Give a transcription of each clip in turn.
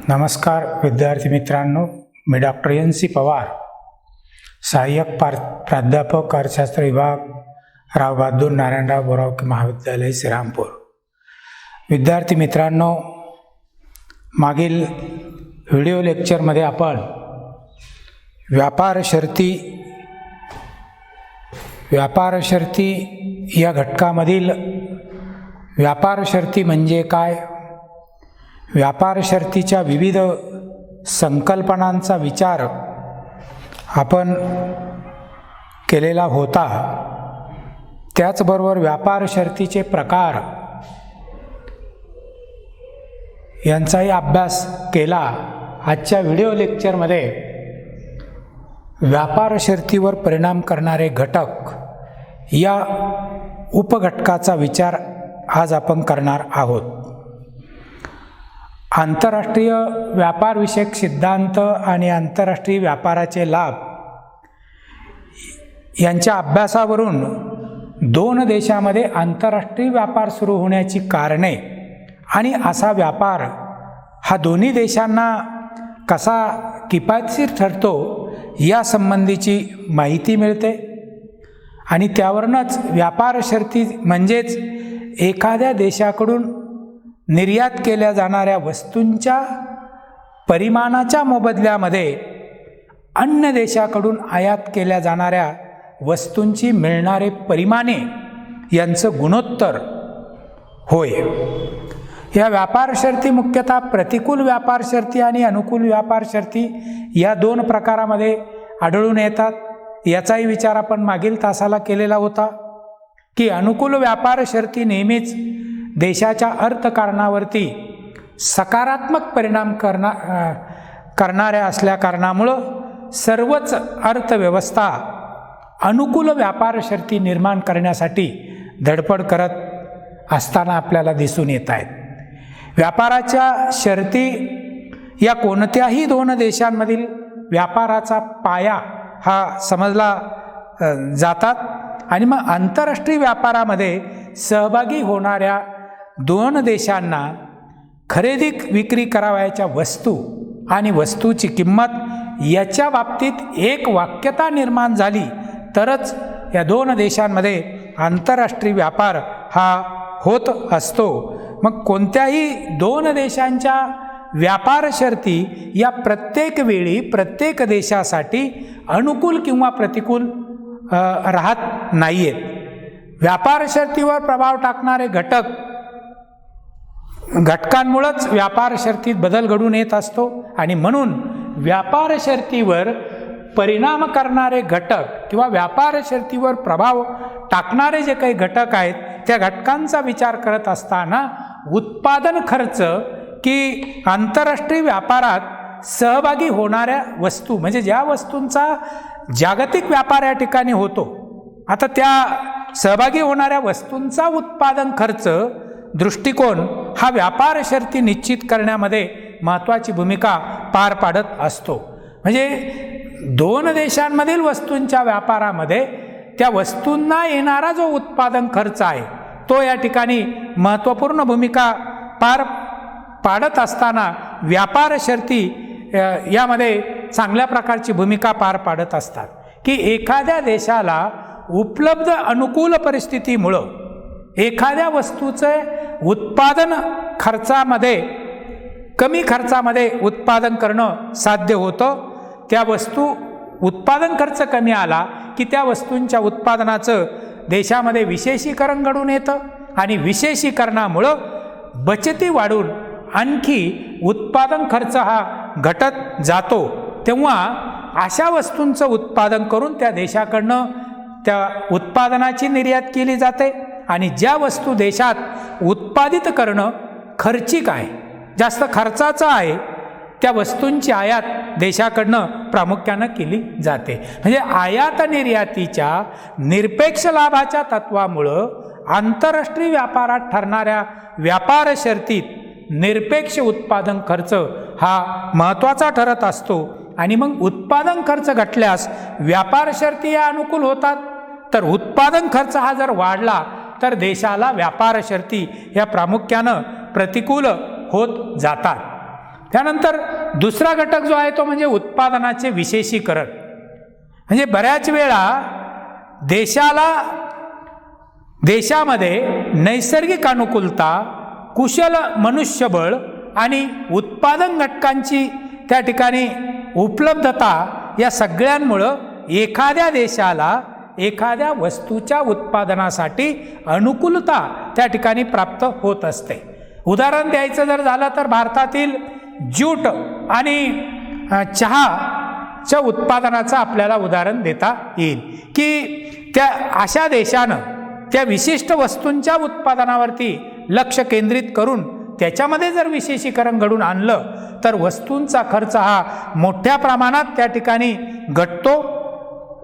नमस्कार विद्यार्थी मित्रांनो, मी डॉक्टर NC पवार, सहाय्यक प्राध्यापक अर्थशास्त्र विभाग, राव बहादूर नारायणराव बोरावके महाविद्यालय श्रीरामपूर. विद्यार्थी मित्रांनो, मागील व्हिडिओ लेक्चरमध्ये आपण व्यापार शर्ती या घटकामधील व्यापार शर्ती म्हणजे काय, व्यापार शर्तीच्या विविध संकल्पनांचा विचार आपण केलेला होता. त्याचबरोबर व्यापार शर्तीचे प्रकार यांचाही अभ्यास केला. आजच्या व्हिडिओ लेक्चरमध्ये व्यापार शर्तीवर परिणाम करणारे घटक या उपघटकाचा विचार आज आपण करणार आहोत. आंतरराष्ट्रीय व्यापारविषयक सिद्धांत आणि आंतरराष्ट्रीय व्यापाराचे लाभ यांच्या अभ्यासावरून दोन देशांमध्ये आंतरराष्ट्रीय व्यापार सुरू होण्याची कारणे आणि असा व्यापार हा दोन्ही देशांना कसा किफायतशीर ठरतो या संबंधीची माहिती मिळते. आणि त्यावरूनच व्यापार शर्ती म्हणजेच एखाद्या देशाकडून निर्यात केल्या जाणाऱ्या वस्तूंच्या परिमाणाच्या मोबदल्यामध्ये अन्य देशाकडून आयात केल्या जाणाऱ्या वस्तूंची मिळणारे परिमाणे यांचं गुणोत्तर होय. या व्यापार शर्ती मुख्यतः प्रतिकूल व्यापार शर्ती आणि अनुकूल व्यापार शर्ती या दोन प्रकारामध्ये आढळून येतात. याचाही विचार आपण मागील तासाला केलेला होता की अनुकूल व्यापार शर्ती नेहमीच देशाच्या अर्थकारणावरती सकारात्मक परिणाम करणाऱ्या असल्या कारणामुळं सर्वच अर्थव्यवस्था अनुकूल व्यापार शर्ती निर्माण करण्यासाठी धडपड करत असताना आपल्याला दिसून येत आहेत. व्यापाराच्या शर्ती या कोणत्याही दोन देशांमधील व्यापाराचा पाया हा समजला जातात. आणि मग आंतरराष्ट्रीय व्यापारामध्ये सहभागी होणाऱ्या दोन देशांना खरेदी विक्री करावयाच्या वस्तू आणि वस्तूची किंमत याच्या बाबतीत एक वाक्यता निर्माण झाली तरच या दोन देशांमध्ये आंतरराष्ट्रीय व्यापार हा होत असतो. मग कोणत्याही दोन देशांच्या व्यापार शर्ती या प्रत्येक वेळी प्रत्येक देशासाठी अनुकूल किंवा प्रतिकूल राहत नाही आहेत. व्यापार शर्तीवर प्रभाव टाकणारे घटकांमुळेच व्यापार शर्तीत बदल घडून येत असतो. आणि म्हणून व्यापार शर्तीवर परिणाम करणारे घटक किंवा व्यापार शर्तीवर प्रभाव टाकणारे जे काही घटक आहेत त्या घटकांचा विचार करत असताना उत्पादन खर्च की आंतरराष्ट्रीय व्यापारात सहभागी होणाऱ्या वस्तू म्हणजे ज्या वस्तूंचा जागतिक व्यापार या ठिकाणी होतो, आता त्या सहभागी होणाऱ्या वस्तूंचा उत्पादन खर्च दृष्टिकोन हा व्यापार शर्ती निश्चित करण्यामध्ये महत्त्वाची भूमिका पार पाडत असतो. म्हणजे दोन देशांमधील वस्तूंच्या व्यापारामध्ये त्या वस्तूंना येणारा जो उत्पादन खर्च आहे तो या ठिकाणी महत्त्वपूर्ण भूमिका पार पाडत असताना व्यापार शर्ती यामध्ये चांगल्या प्रकारची भूमिका पार पाडत असतात. की एखाद्या देशाला उपलब्ध अनुकूल परिस्थितीमुळं एखाद्या वस्तूचे उत्पादन खर्चामध्ये कमी खर्चामध्ये उत्पादन करणं साध्य होतं. त्या वस्तू उत्पादन खर्च कमी आला की त्या वस्तूंच्या उत्पादनाचं देशामध्ये विशेषीकरण घडून येतं आणि विशेषीकरणामुळं बचती वाढून आणखी उत्पादन खर्च हा घटत जातो. तेव्हा अशा वस्तूंचं उत्पादन करून त्या देशाकडनं त्या उत्पादनाची निर्यात केली जाते. आणि ज्या वस्तू देशात उत्पादित करणं खर्चिक आहे, जास्त खर्चाचं आहे, त्या वस्तूंची आयात देशाकडनं प्रामुख्यानं केली जाते. म्हणजे आयात निर्यातीच्या निरपेक्ष लाभाच्या तत्वामुळं आंतरराष्ट्रीय व्यापारात ठरणाऱ्या व्यापार शर्तीत निरपेक्ष उत्पादन खर्च हा महत्त्वाचा ठरत असतो. आणि मग उत्पादन खर्च घटल्यास व्यापार शर्ती या अनुकूल होतात. तर उत्पादन खर्च हा जर वाढला तर देशाला व्यापार शर्ती या प्रामुख्यानं प्रतिकूल होत जातात. त्यानंतर दुसरा घटक जो आहे तो म्हणजे उत्पादनाचे विशेषीकरण. म्हणजे बऱ्याच वेळा देशामध्ये नैसर्गिक अनुकूलता, कुशल मनुष्यबळ आणि उत्पादन घटकांची त्या ठिकाणी उपलब्धता या सगळ्यांमुळं एखाद्या देशाला एखाद्या वस्तूच्या उत्पादनासाठी अनुकूलता त्या ठिकाणी प्राप्त होत असते. उदाहरण द्यायचं जर झालं तर भारतातील ज्यूट आणि चहाच्या उत्पादनाचं आपल्याला उदाहरण देता येईल की त्या अशा देशानं त्या विशिष्ट वस्तूंच्या उत्पादनावरती लक्ष केंद्रित करून त्याच्यामध्ये जर विशेषीकरण घडून आणलं तर वस्तूंचा खर्च हा मोठ्या प्रमाणात त्या ठिकाणी घटतो.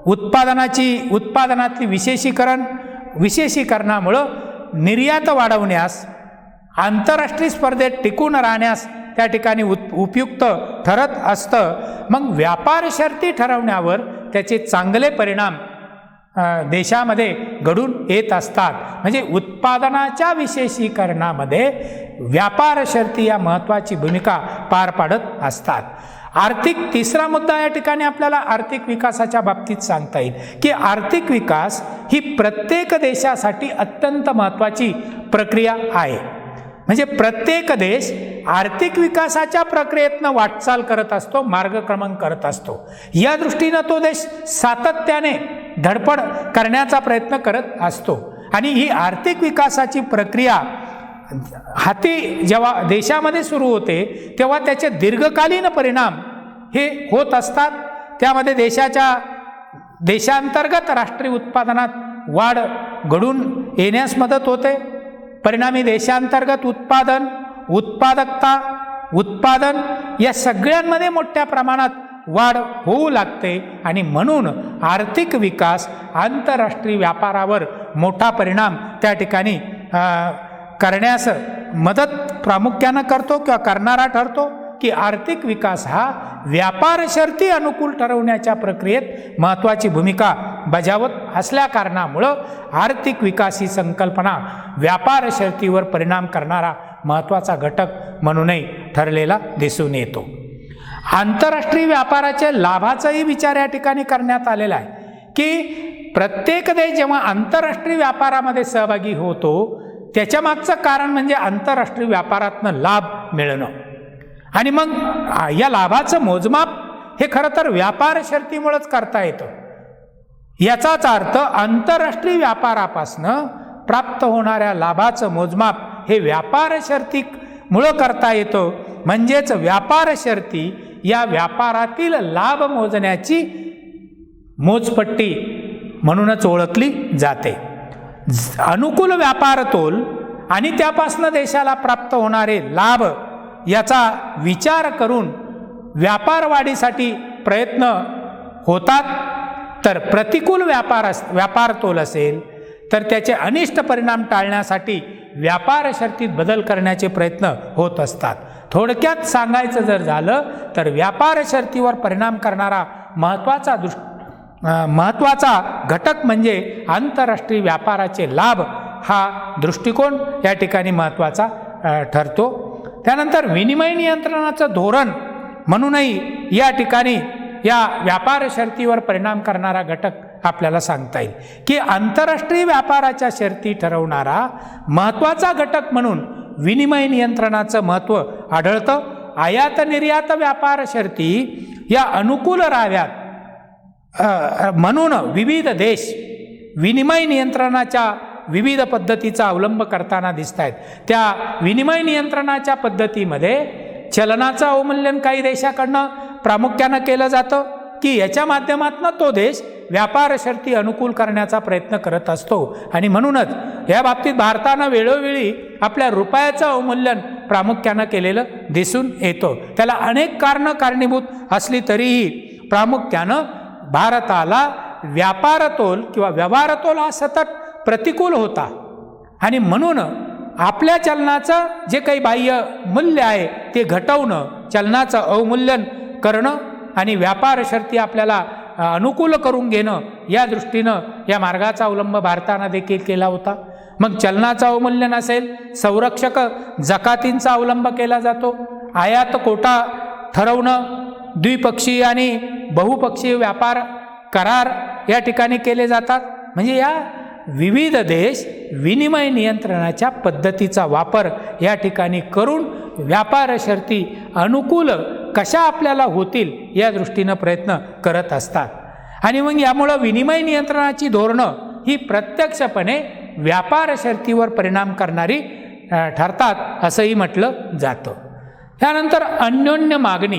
उत्पादनातली विशेषीकरणामुळं निर्यात वाढवण्यास, आंतरराष्ट्रीय स्पर्धेत टिकून राहण्यास त्या ठिकाणी उपयुक्त ठरत असतं. मग व्यापार शर्ती ठरवण्यावर त्याचे चांगले परिणाम देशामध्ये घडून येत असतात. म्हणजे उत्पादनाच्या विशेषीकरणामध्ये व्यापार शर्ती या महत्त्वाची भूमिका पार पाडत असतात. तिसरा मुद्दा या ठिकाणी आपल्याला आर्थिक विकासाच्या बाबतीत सांगता येईल की आर्थिक विकास ही प्रत्येक देशासाठी अत्यंत महत्त्वाची प्रक्रिया आहे. म्हणजे प्रत्येक देश आर्थिक विकासाच्या प्रक्रियेतनं वाटचाल करत असतो, मार्गक्रमण करत असतो. या दृष्टीनं तो देश सातत्याने धडपड करण्याचा प्रयत्न करत असतो. आणि ही आर्थिक विकासाची प्रक्रिया जेव्हा देशामध्ये सुरू होते तेव्हा त्याचे दीर्घकालीन परिणाम हे होत असतात. त्यामध्ये देशांतर्गत राष्ट्रीय उत्पादनात वाढ घडून येण्यास मदत होते. परिणामी देशांतर्गत उत्पादन या सगळ्यांमध्ये मोठ्या प्रमाणात वाढ होऊ लागते आणि म्हणून आर्थिक विकास आंतरराष्ट्रीय व्यापारावर मोठा परिणाम त्या ठिकाणी करण्यास मदत प्रामुख्यानं करतो किंवा करणारा ठरतो की आर्थिक विकास हा व्यापार शर्ती अनुकूल ठरवण्याच्या प्रक्रियेत महत्त्वाची भूमिका बजावत असल्या कारणामुळं आर्थिक विकास ही संकल्पना व्यापार शर्तीवर परिणाम करणारा महत्त्वाचा घटक म्हणूनही ठरलेला दिसून येतो. आंतरराष्ट्रीय व्यापाराच्या लाभाचाही विचार या ठिकाणी करण्यात आलेला आहे की प्रत्येक देश जेव्हा आंतरराष्ट्रीय व्यापारामध्ये सहभागी होतो त्याच्या मागचं कारण म्हणजे आंतरराष्ट्रीय व्यापारातनं लाभ मिळणं. आणि मग या लाभाचं मोजमाप हे खरं तर व्यापार शर्तीमुळेच करता येतं. याचाच अर्थ आंतरराष्ट्रीय व्यापारापासनं प्राप्त होणाऱ्या लाभाचं मोजमाप हे व्यापार शर्तीमुळं करता येतं. म्हणजेच व्यापार शर्ती या व्यापारातील लाभ मोजण्याची मोजपट्टी म्हणूनच ओळखली जाते. अनुकूल व्यापार तोल आणि त्यापासून देशाला प्राप्त होणारे लाभ याचा विचार करून व्यापार वाढीसाठी प्रयत्न होतात. तर प्रतिकूल व्यापार तोल असेल तर त्याचे अनिष्ट परिणाम टाळण्यासाठी व्यापार शर्तीत बदल करण्याचे प्रयत्न होत असतात. थोडक्यात सांगायचं जर झालं तर व्यापार शर्तीवर परिणाम करणारा महत्त्वाचा घटक म्हणजे आंतरराष्ट्रीय व्यापाराचे लाभ हा दृष्टिकोन या ठिकाणी महत्त्वाचा ठरतो. त्यानंतर विनिमय नियंत्रणाचं धोरण म्हणूनही या ठिकाणी या व्यापार शर्तीवर परिणाम करणारा घटक आपल्याला सांगता येईल की आंतरराष्ट्रीय व्यापाराच्या शर्ती ठरवणारा महत्त्वाचा घटक म्हणून विनिमय नियंत्रणाचं महत्त्व आढळतं. आयात निर्यात व्यापार शर्ती या अनुकूल राहाव्यात म्हणून विविध देश विनिमय नियंत्रणाच्या विविध पद्धतीचा अवलंब करताना दिसत आहेत. त्या विनिमय नियंत्रणाच्या पद्धतीमध्ये चलनाचं अवमूल्यन काही देशाकडनं प्रामुख्यानं केलं जातं की याच्या माध्यमातून तो देश व्यापार शर्ती अनुकूल करण्याचा प्रयत्न करत असतो. आणि म्हणूनच या बाबतीत भारतानं वेळोवेळी आपल्या रुपयाचं अवमूल्यन प्रामुख्यानं केलेलं दिसून येतं. त्याला अनेक कारणं कारणीभूत असली तरीही प्रामुख्यानं भारताला व्यापार तोल किंवा व्यवहार तोल हा सतत प्रतिकूल होता आणि म्हणून आपल्या चलनाचं जे काही बाह्य मूल्य आहे ते घटवणं, चलनाचं अवमूल्यन करणं आणि व्यापार शर्ती आपल्याला अनुकूल करून घेणं या दृष्टीनं या मार्गाचा अवलंब भारतानं देखील केला होता. मग चलनाचं अवमूल्यन असेल, संरक्षक जकातींचा अवलंब केला जातो आयात कोटा ठरवणं, द्विपक्षीय आणि बहुपक्षीय व्यापार करार या ठिकाणी केले जातात. म्हणजे या विविध देश विनिमय नियंत्रणाच्या पद्धतीचा वापर या ठिकाणी करून व्यापार शर्ती अनुकूल कशा आपल्याला होतील या दृष्टीनं प्रयत्न करत असतात. आणि मग यामुळं विनिमय नियंत्रणाची धोरणं ही प्रत्यक्षपणे व्यापार शर्तीवर परिणाम करणारी ठरतात असंही म्हटलं जातं. त्यानंतर अन्योन्य मागणी,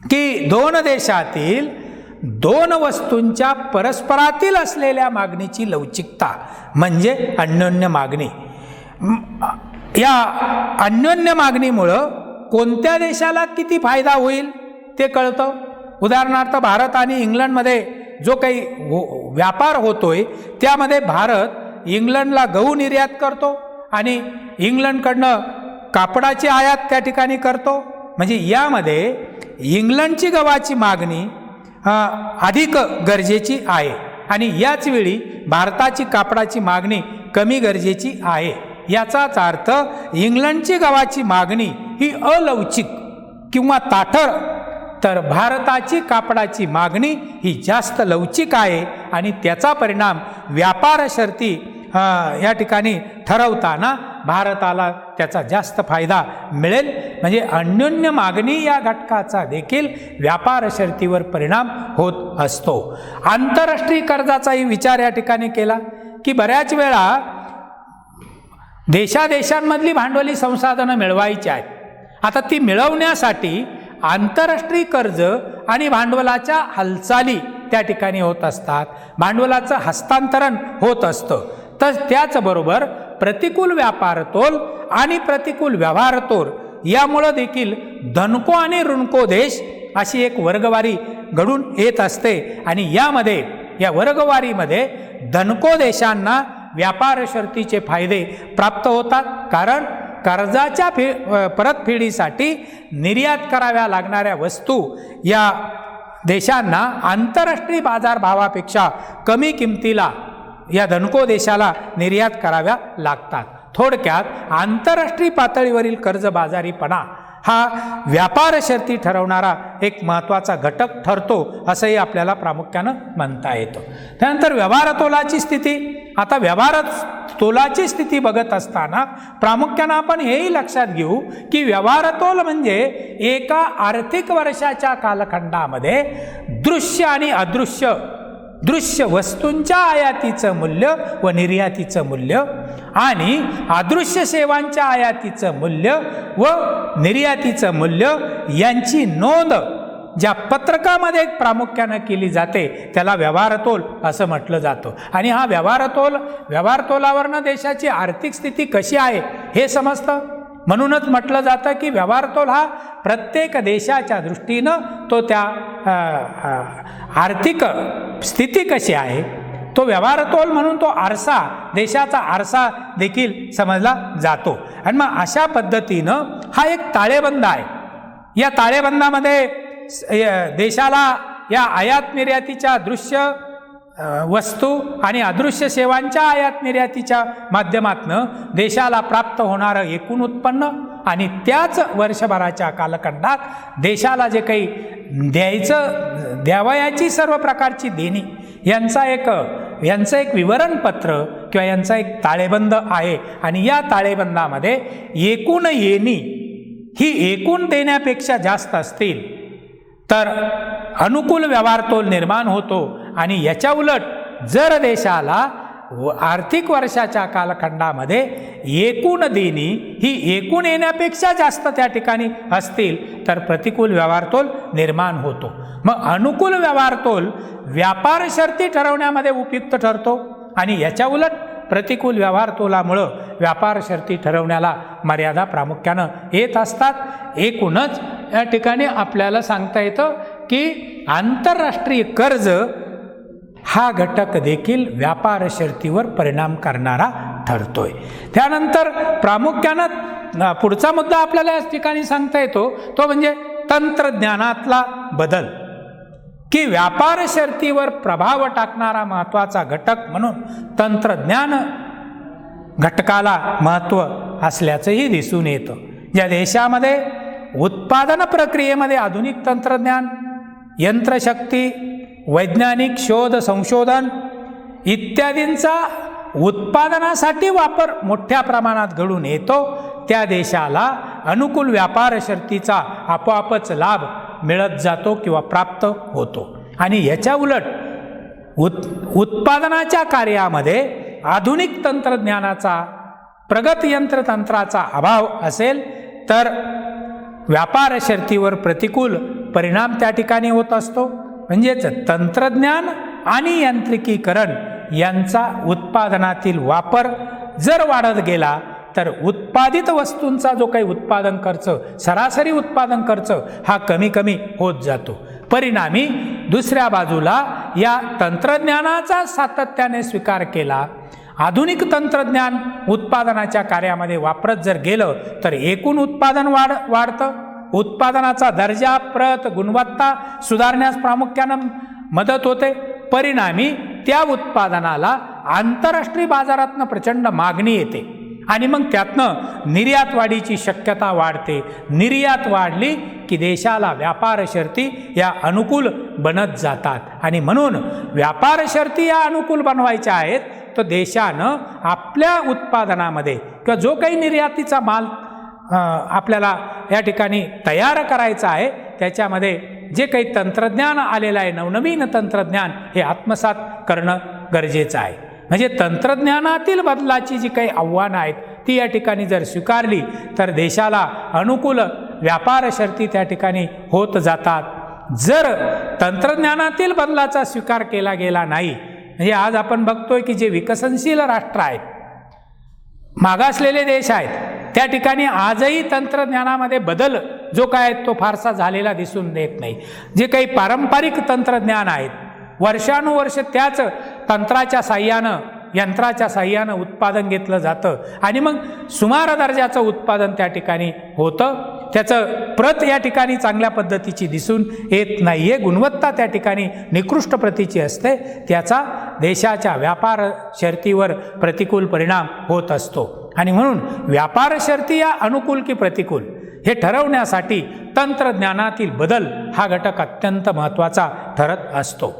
की दोन देशातील दोन वस्तूंच्या परस्परातील असलेल्या मागणीची लवचिकता म्हणजे अन्योन्य मागणी. या अन्योन्य मागणीमुळं कोणत्या देशाला किती फायदा होईल ते कळतं. उदाहरणार्थ भारत आणि इंग्लंडमध्ये जो काही व्यापार होतोय त्यामध्ये भारत इंग्लंडला गहू निर्यात करतो आणि इंग्लंडकडनं कापडाची आयात त्या ठिकाणी करतो. म्हणजे यामध्ये इंग्लंडची गव्हाची मागणी अधिक गरजेची आहे आणि याच वेळी भारताची कापडाची मागणी कमी गरजेची आहे. याचाच अर्थ इंग्लंडची गव्हाची मागणी ही अलवचिक किंवा ताठर, तर भारताची कापडाची मागणी ही जास्त लवचिक आहे आणि त्याचा परिणाम व्यापार शर्ती या ठिकाणी ठरवताना भारताला त्याचा जास्त फायदा मिळेल. म्हणजे अन्योन्य मागणी या घटकाचा देखील व्यापार शर्तीवर परिणाम होत असतो. आंतरराष्ट्रीय कर्जाचाही विचार या ठिकाणी केला की बऱ्याच वेळा देशादेशांमधली भांडवली संसाधनं मिळवायची आहेत. आता ती मिळवण्यासाठी आंतरराष्ट्रीय कर्ज आणि भांडवलाच्या हालचाली त्या ठिकाणी होत असतात, भांडवलाचं हस्तांतरण होत असतं. तर त्याचबरोबर प्रतिकूल व्यापार तोल आणि प्रतिकूल व्यवहार तोल यामुळं देखील धनको आणि ऋणको देश अशी एक वर्गवारी घडून येत असते. आणि यामध्ये या वर्गवारीमध्ये धनको देशांना व्यापार शर्तीचे फायदे प्राप्त होतात, कारण कर्जाच्या परतफेडीसाठी निर्यात कराव्या लागणाऱ्या वस्तू या देशांना आंतरराष्ट्रीय बाजारभावापेक्षा कमी किमतीला या धनको देशाला निर्यात कराव्या लागतात. थोडक्यात आंतरराष्ट्रीय पातळीवरील कर्जबाजारीपणा हा व्यापार शर्ती ठरवणारा एक महत्त्वाचा घटक ठरतो असंही आपल्याला प्रामुख्यानं म्हणता येतं. त्यानंतर व्यवहार तोलाची स्थिती. आता व्यवहार तोलाची स्थिती बघत असताना प्रामुख्यानं आपण हेही लक्षात घेऊ की व्यवहार तोल म्हणजे एका आर्थिक वर्षाच्या कालखंडामध्ये दृश्य आणि अदृश्य, दृश्य वस्तूंच्या आयातीचं मूल्य व निर्यातीचं मूल्य आणि अदृश्य सेवांच्या आयातीचं मूल्य व निर्यातीचं मूल्य यांची नोंद ज्या पत्रकामध्ये प्रामुख्यानं केली जाते त्याला व्यवहार तोल असं म्हटलं जातं. आणि हा व्यवहार तोलावरनं देशाची आर्थिक स्थिती कशी आहे हे समजतं. म्हणूनच म्हटलं जातं की व्यवहार तोल हा प्रत्येक देशाच्या दृष्टीनं तो त्या आर्थिक स्थिती कशी आहे तो व्यवहार तोल म्हणून तो आरसा, देशाचा आरसा देखील समजला जातो. आणि मग अशा पद्धतीनं हा एक ताळेबंद आहे. या ताळेबंदामध्ये देशाला या आयात निर्यातीच्या दृश्य वस्तू आणि अदृश्य सेवांच्या आयात निर्यातीच्या माध्यमातून देशाला प्राप्त होणारं एकूण उत्पन्न आणि त्याच वर्षभराच्या कालखंडात देशाला जे काही द्यावयाची सर्व प्रकारची देणी यांचं एक विवरणपत्र किंवा यांचा एक ताळेबंद आहे. आणि या ताळेबंदामध्ये एकूण येणी ही एकूण देण्यापेक्षा जास्त असतील तर अनुकूल व्यवहार तोल निर्माण होतो. आणि याच्या उलट जर देशाला आर्थिक वर्षाच्या कालखंडामध्ये एकूण देणी ही एकूण येण्यापेक्षा जास्त त्या ठिकाणी असतील तर प्रतिकूल व्यवहार तोल निर्माण होतो. मग अनुकूल व्यवहार तोल व्यापार शर्ती ठरवण्यामध्ये उपयुक्त ठरतो आणि याच्या उलट प्रतिकूल व्यवहार तोलामुळं व्यापार शर्ती ठरवण्याला मर्यादा प्रामुख्यानं येत असतात. एकूणच या ठिकाणी आपल्याला सांगता येतं की आंतरराष्ट्रीय कर्ज हा घटक देखील व्यापार शर्तीवर परिणाम करणारा ठरतोय. त्यानंतर प्रामुख्यानं पुढचा मुद्दा आपल्याला या ठिकाणी सांगता येतो तो म्हणजे तंत्रज्ञानातला बदल, की व्यापार शर्तीवर प्रभाव टाकणारा महत्त्वाचा घटक म्हणून तंत्रज्ञान घटकाला महत्त्व असल्याचंही दिसून येतं. ज्या देशामध्ये उत्पादन प्रक्रियेमध्ये आधुनिक तंत्रज्ञान, यंत्रशक्ती, वैज्ञानिक शोध संशोधन इत्यादींचा उत्पादनासाठी वापर मोठ्या प्रमाणात घडून येतो, त्या देशाला अनुकूल व्यापार शर्तीचा आपोआपच लाभ मिळत जातो किंवा प्राप्त होतो. आणि याच्या उलट उत्पादनाच्या कार्यामध्ये आधुनिक तंत्रज्ञानाचा, प्रगत यंत्रतंत्राचा अभाव असेल तर व्यापार शर्तीवर प्रतिकूल परिणाम त्या ठिकाणी होत असतो. म्हणजेच तंत्रज्ञान आणि यांत्रिकीकरण यांचा उत्पादनातील वापर जर वाढत गेला तर उत्पादित वस्तूंचा जो काही उत्पादन खर्च, सरासरी उत्पादन खर्च हा कमी कमी होत जातो. परिणामी दुसऱ्या बाजूला या तंत्रज्ञानाचा सातत्याने स्वीकार केला, आधुनिक तंत्रज्ञान उत्पादनाच्या कार्यामध्ये वापरत जर गेलं तर एकूण उत्पादन वाढतं, उत्पादनाचा दर्जा, प्रत, गुणवत्ता सुधारण्यास प्रामुख्यानं मदत होते. परिणामी त्या उत्पादनाला आंतरराष्ट्रीय बाजारातनं प्रचंड मागणी येते आणि मग त्यातनं निर्यात वाढीची शक्यता वाढते. निर्यात वाढली की देशाला व्यापार शर्ती या अनुकूल बनत जातात. आणि म्हणून व्यापार शर्ती या अनुकूल बनवायच्या आहेत तर देशानं आपल्या उत्पादनामध्ये किंवा जो काही निर्यातीचा माल आपल्याला या ठिकाणी तयार करायचा आहे त्याच्यामध्ये जे काही तंत्रज्ञान आलेलं आहे, नवनवीन तंत्रज्ञान, हे आत्मसात करणं गरजेचं आहे. म्हणजे तंत्रज्ञानातील बदलाची जी काही आव्हानं आहेत ती या ठिकाणी जर स्वीकारली तर देशाला अनुकूल व्यापार शर्ती त्या ठिकाणी होत जातात. जर तंत्रज्ञानातील बदलाचा स्वीकार केला गेला नाही, म्हणजे आज आपण बघतोय की जे विकसनशील राष्ट्र आहेत, मागासलेले देश आहेत, त्या ठिकाणी आजही तंत्रज्ञानामध्ये बदल जो काय आहे तो फारसा झालेला दिसून येत नाही. जे काही पारंपरिक तंत्रज्ञान आहेत, वर्षानुवर्ष त्याच तंत्राच्या साह्यानं, यंत्राच्या साह्यानं उत्पादन घेतलं जातं आणि मग सुमार दर्जाचं उत्पादन त्या ठिकाणी होतं. त्याचं प्रत या ठिकाणी चांगल्या पद्धतीची दिसून येत नाही आहे, गुणवत्ता त्या ठिकाणी निकृष्ट प्रतीची असते. त्याचा देशाच्या व्यापार शर्तीवर प्रतिकूल परिणाम होत असतो. आणि म्हणून व्यापार शर्ती या अनुकूल की प्रतिकूल हे ठरवण्यासाठी तंत्रज्ञानातील बदल हा घटक अत्यंत महत्त्वाचा ठरत असतो.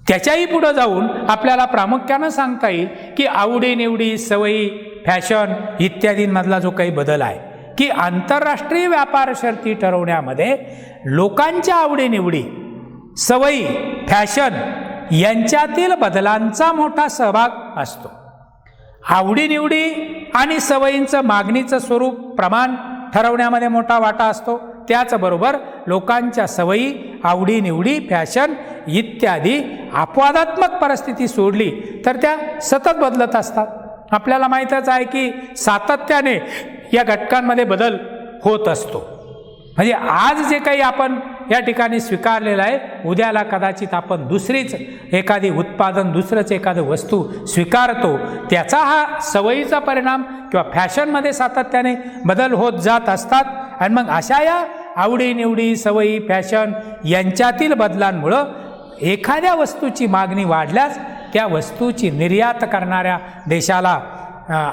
त्याच्याही पुढे जाऊन आपल्याला प्रामुख्यानं सांगता येईल की आवडीनिवडी, सवयी, फॅशन इत्यादींमधला जो काही बदल आहे की आंतरराष्ट्रीय व्यापार शर्ती ठरवण्यामध्ये लोकांच्या आवडीनिवडी, सवयी, फॅशन यांच्यातील बदलांचा मोठा सहभाग असतो. आवडीनिवडी आणि सवयींचं मागणीचं स्वरूप, प्रमाण ठरवण्यामध्ये मोठा वाटा असतो. त्याचबरोबर लोकांच्या सवयी, आवडीनिवडी, फॅशन इत्यादी अपवादात्मक परिस्थिती सोडली तर त्या सतत बदलत असतात. आपल्याला माहीतच आहे की सातत्याने या घटकांमध्ये बदल होत असतो. म्हणजे आज जे काही आपण या ठिकाणी स्वीकारलेलं आहे, उद्याला कदाचित आपण दुसरीच एखादी उत्पादन, दुसरंच एखादं वस्तू स्वीकारतो. त्याचा हा सवयीचा परिणाम किंवा फॅशनमध्ये सातत्याने बदल होत जात असतात. आणि मग अशा या आवडीनिवडी, सवयी, फॅशन यांच्यातील बदलांमुळं एखाद्या वस्तूची मागणी वाढल्यास त्या वस्तूची निर्यात करणाऱ्या देशाला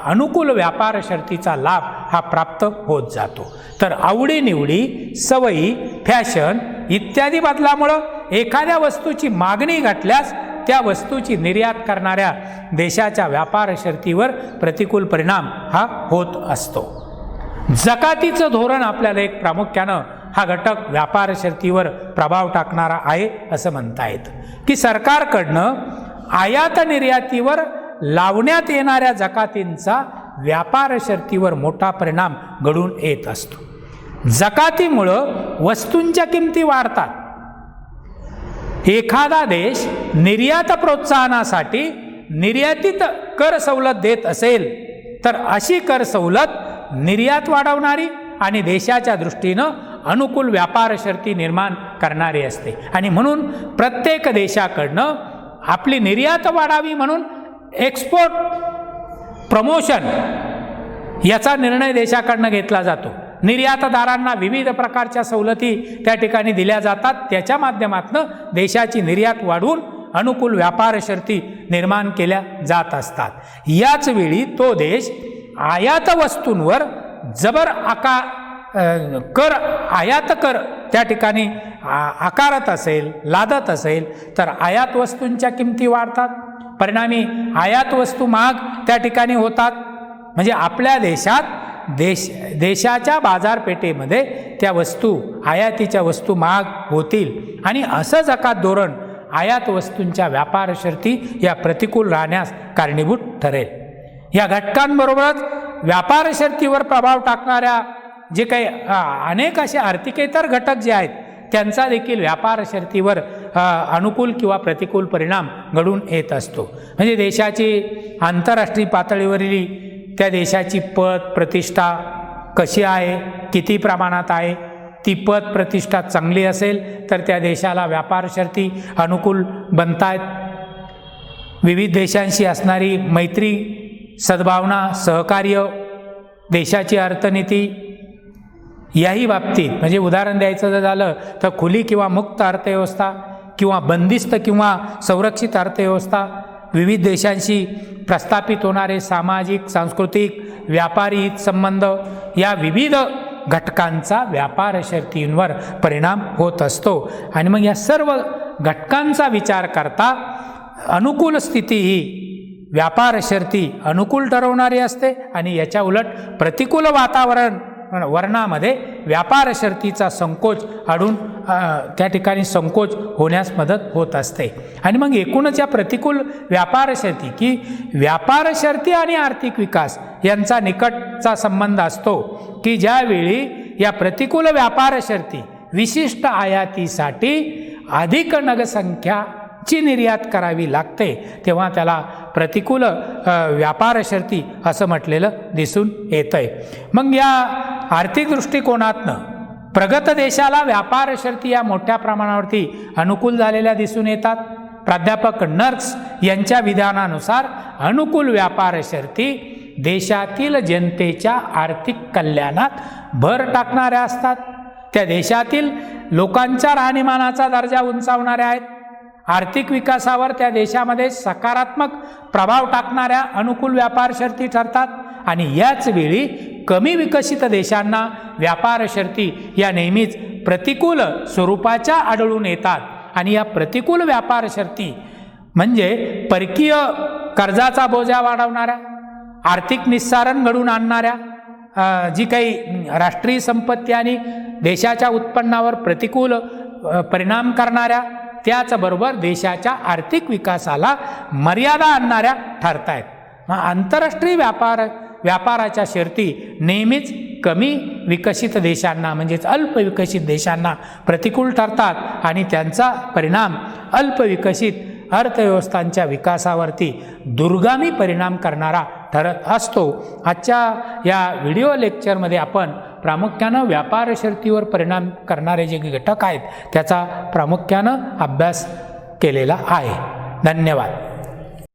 अनुकूल व्यापार शर्तीचा लाभ हा प्राप्त होत जातो. तर आवडीनिवडी, सवयी, फॅशन इत्यादी बदलामुळं एखाद्या वस्तूची मागणी घटल्यास त्या वस्तूची निर्यात करणाऱ्या देशाच्या व्यापार शर्तीवर प्रतिकूल परिणाम हा होत असतो. जकातीचं धोरण आपल्याला एक प्रामुख्यानं हा घटक व्यापार शर्तीवर प्रभाव टाकणारा आहे असं म्हणता येतं की सरकारकडनं आयात निर्यातीवर लावण्यात येणाऱ्या जकातींचा व्यापार शर्तीवर मोठा परिणाम घडून येत असतो. जकातीमुळं वस्तूंच्या किमती वाढतात. एखादा देश निर्यात प्रोत्साहनासाठी निर्यातीत कर सवलत देत असेल तर अशी कर सवलत निर्यात वाढवणारी आणि देशाच्या दृष्टीनं अनुकूल व्यापार शर्ती निर्माण करणारी असते. आणि म्हणून प्रत्येक देशाकडनं आपली निर्यात वाढावी म्हणून एक्सपोर्ट प्रमोशन याचा निर्णय देशाकडनं घेतला जातो. निर्यातदारांना विविध प्रकारच्या सवलती त्या ठिकाणी दिल्या जातात. त्याच्या माध्यमातून देशाची निर्यात वाढवून अनुकूल व्यापार शर्ती निर्माण केल्या जात असतात. याच वेळी तो देश आयात वस्तूंवर जबर कर आयात कर त्या ठिकाणी आकारत असेल, लादत असेल, तर आयात वस्तूंच्या किमती वाढतात, परिणामी आयात वस्तू महाग त्या ठिकाणी होतात. म्हणजे आपल्या देशाच्या बाजारपेठेमध्ये त्या वस्तू, आयातीच्या वस्तू महाग होतील आणि असं जकात धोरण आयात वस्तूंच्या व्यापार शर्ती या प्रतिकूल राहण्यास कारणीभूत ठरेल. या घटकांबरोबरच व्यापार शर्तीवर प्रभाव टाकणाऱ्या जे काही अनेक असे आर्थिकेतर घटक जे आहेत त्यांचा देखील व्यापार शर्तीवर अनुकूल किंवा प्रतिकूल परिणाम घडून येत असतो. म्हणजे देशाची आंतरराष्ट्रीय पातळीवरील त्या देशाची पत प्रतिष्ठा कशी आहे, किती प्रमाणात आहे. ती पत प्रतिष्ठा चांगली असेल तर त्या देशाला व्यापार शर्ती अनुकूल बनतायत. विविध देशांशी असणारी मैत्री, सद्भावना, सहकार्य, देशाची अर्थनीती याही बाबतीत, म्हणजे उदाहरण द्यायचं जर झालं तर खुली किंवा मुक्त अर्थव्यवस्था किंवा बंदिस्त किंवा संरक्षित अर्थव्यवस्था, विविध देशांशी प्रस्थापित होणारे सामाजिक, सांस्कृतिक, व्यापारी संबंध या विविध घटकांचा व्यापार शर्तींवर परिणाम होत असतो. आणि मग या सर्व घटकांचा विचार करता अनुकूल स्थिती ही व्यापार शर्ती अनुकूल ठरवणारी असते आणि याच्या उलट प्रतिकूल वर्णामध्ये व्यापार शर्तीचा संकोच आढळून त्या ठिकाणी संकोच होण्यास मदत होत असते. आणि मग एकूणच या प्रतिकूल व्यापार शर्ती की व्यापार शर्ती आणि आर्थिक विकास यांचा निकटचा संबंध असतो की ज्यावेळी या प्रतिकूल व्यापार शर्ती विशिष्ट आयातीसाठी अधिक नगसंख्याची निर्यात करावी लागते तेव्हा त्याला प्रतिकूल व्यापार शर्ती असं म्हटलेलं दिसून येतंय. मग या आर्थिक दृष्टिकोनातनं प्रगत देशाला व्यापार शर्ती या मोठ्या प्रमाणावरती अनुकूल झालेल्या दिसून येतात. प्राध्यापक नर्क्स यांच्या विधानानुसार अनुकूल व्यापार शर्ती देशातील जनतेच्या आर्थिक कल्याणात भर टाकणाऱ्या असतात. त्या देशातील लोकांच्या राहणीमानाचा दर्जा उंचावणाऱ्या आहेत. आर्थिक विकासावर त्या देशामध्ये सकारात्मक प्रभाव टाकणाऱ्या अनुकूल व्यापार शर्ती ठरतात. आणि याच वेळी कमी विकसित देशांना व्यापार शर्ती या नेहमीच प्रतिकूल स्वरूपाच्या आढळून येतात. आणि या प्रतिकूल व्यापार शर्ती म्हणजे परकीय कर्जाचा बोजा वाढवणाऱ्या, आर्थिक निस्सारण घडून आणणाऱ्या, जी काही राष्ट्रीय संपत्ती आणि देशाच्या उत्पन्नावर प्रतिकूल परिणाम करणाऱ्या, त्याचबरोबर देशाच्या आर्थिक विकासाला मर्यादा आणणाऱ्या ठरत आहेत. आंतरराष्ट्रीय व्यापाराच्या शर्ती नेहमीच कमी विकसित देशांना म्हणजेच अल्प विकसित देशांना प्रतिकूल ठरतात आणि त्यांचा परिणाम अल्प विकसित अर्थव्यवस्थांच्या विकासावरती दुर्गामी परिणाम करणारा ठरत असतो. आजच्या या व्हिडिओ लेक्चरमध्ये आपण प्रामुख्यानं व्यापार शर्तीवर परिणाम करणारे जे घटक आहेत त्याचा प्रामुख्यानं अभ्यास केलेला आहे. धन्यवाद.